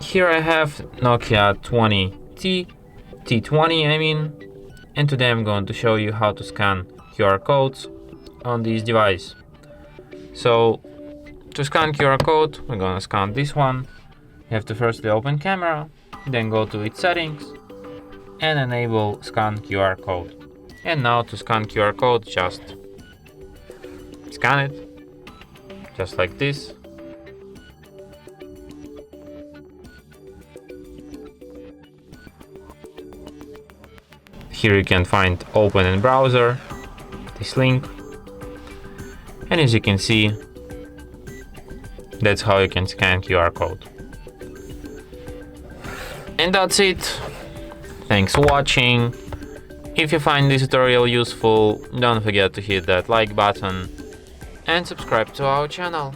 Here I have NOKIA T20, and today I'm going to show you how to scan QR codes on this device. So to scan QR code, we're going to scan this one. You have to firstly open camera, then go to its settings and enable scan QR code. And now to scan QR code, just scan it, just like this. Here you can find open in browser, this link, and as you can see, that's how you can scan QR code. And that's it. Thanks for watching. If you find this tutorial useful, don't forget to hit that like button and subscribe to our channel.